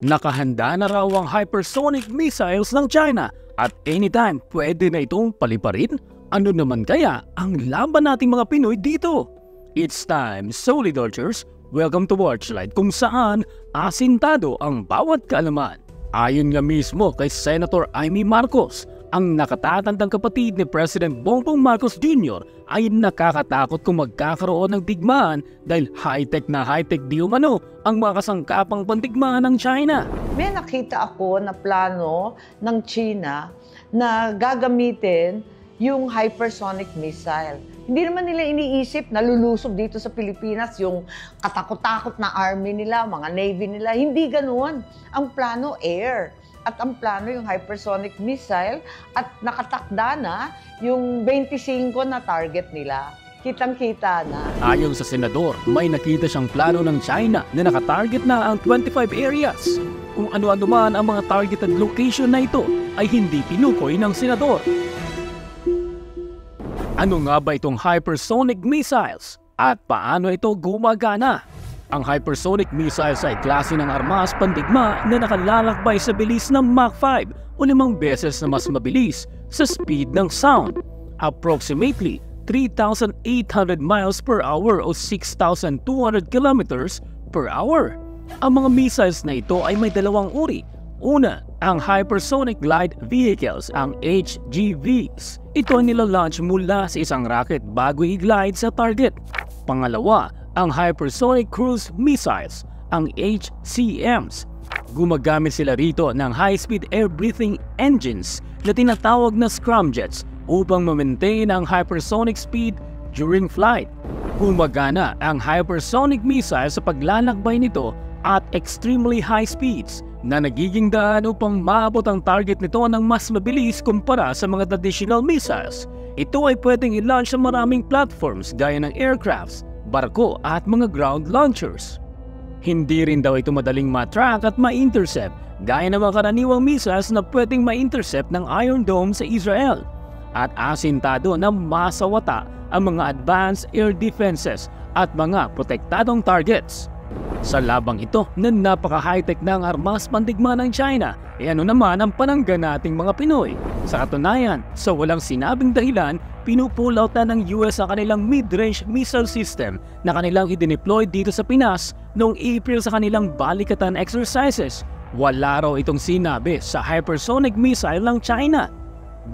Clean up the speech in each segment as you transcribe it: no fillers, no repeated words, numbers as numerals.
Nakahanda na raw ang hypersonic missiles ng China at anytime pwede na itong paliparin. Ano naman kaya ang laban nating mga Pinoy dito? It's time, Solid Archers! Welcome to Watchlight kung saan asintado ang bawat kaalaman. Ayon nga mismo kay Senator Amy Marcos, ang nakatatandang kapatid ni President Bongbong Marcos Jr. ay nakakatakot kung magkakaroon ng digmaan dahil high-tech di umano ang mga kasangkapang pandigmaan ng China. May nakita ako na plano ng China na gagamitin yung hypersonic missile. Hindi naman nila iniisip na lulusob dito sa Pilipinas yung katakot-takot na army nila, mga navy nila. Hindi ganoon. Ang plano, air. At ang plano yung hypersonic missile at nakatakda na yung 25 na target nila. Kitang-kita na. Ayon sa senador, may nakita siyang plano ng China na nakatarget na ang 25 areas. Kung ano-ano man ang mga targeted location na ito ay hindi pinukoy ng senador. Ano nga ba itong hypersonic missiles at paano ito gumagana? Ang hypersonic missiles ay klase ng armas pandigma na nakalalakbay sa bilis ng Mach 5 o 5 beses na mas mabilis sa speed ng sound. Approximately 3,800 miles per hour o 6,200 kilometers per hour. Ang mga missiles na ito ay may dalawang uri. Una, ang Hypersonic Glide Vehicles, ang HGVs. Ito ay nilalaunch mula sa isang rocket bago i-glide sa target. Pangalawa, ang Hypersonic Cruise Missiles, ang HCMs. Gumagamit sila rito ng high-speed air-breathing engines na tinatawag na scramjets upang ma-maintain ang hypersonic speed during flight. Gumagana ang hypersonic missile sa paglalakbay nito at extremely high speeds na nagiging daan upang maabot ang target nito ng mas mabilis kumpara sa mga traditional missiles. Ito ay pwedeng i-launch sa maraming platforms gaya ng aircrafts, barko at mga ground launchers. Hindi rin daw ito madaling ma-track at ma-intercept gaya ng mga karaniwang missiles na pwedeng ma-intercept ng Iron Dome sa Israel. At asintado na masawata ang mga advanced air defenses at mga protektadong targets. Sa labang ito na napaka-high-tech na ang armas pandigma ng China, ano naman ang panangga nating mga Pinoy? Sa katunayan, sa walang sinabing dahilan, pinupull out na ng US ang kanilang mid-range missile system na kanilang i-deploy dito sa Pinas noong April sa kanilang balikatan exercises. Wala raw itong sinabi sa hypersonic missile ng China.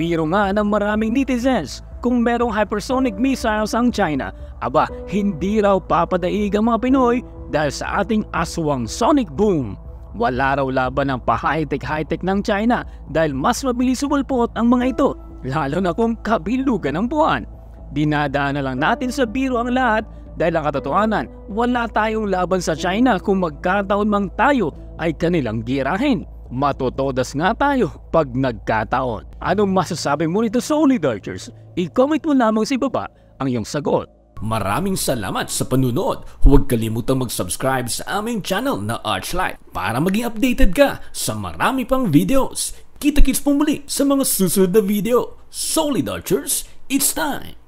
Biro nga ng maraming netizens, kung merong hypersonic missiles ang China, aba hindi raw papadaig ang mga Pinoy dahil sa ating aswang sonic boom. Wala raw laban ng pa-high-tech ng China dahil mas mabilis sumulpot ang mga ito, lalo na kung kabilugan ng buwan. Dinadaan na lang natin sa biro ang lahat dahil ang katotohanan, wala tayong laban sa China kung magkataon mang tayo ay kanilang girahin. Matotodas nga tayo pag nagkataon. Anong masasabi mo nito, Solid Archers? I-comment mo lamang sa ibaba ang iyong sagot. Maraming salamat sa panunod. Huwag kalimutang mag-subscribe sa aming channel na Archlight para maging updated ka sa marami pang videos. Kita-kits po muli sa mga susunod na video. Solid Archers, it's time!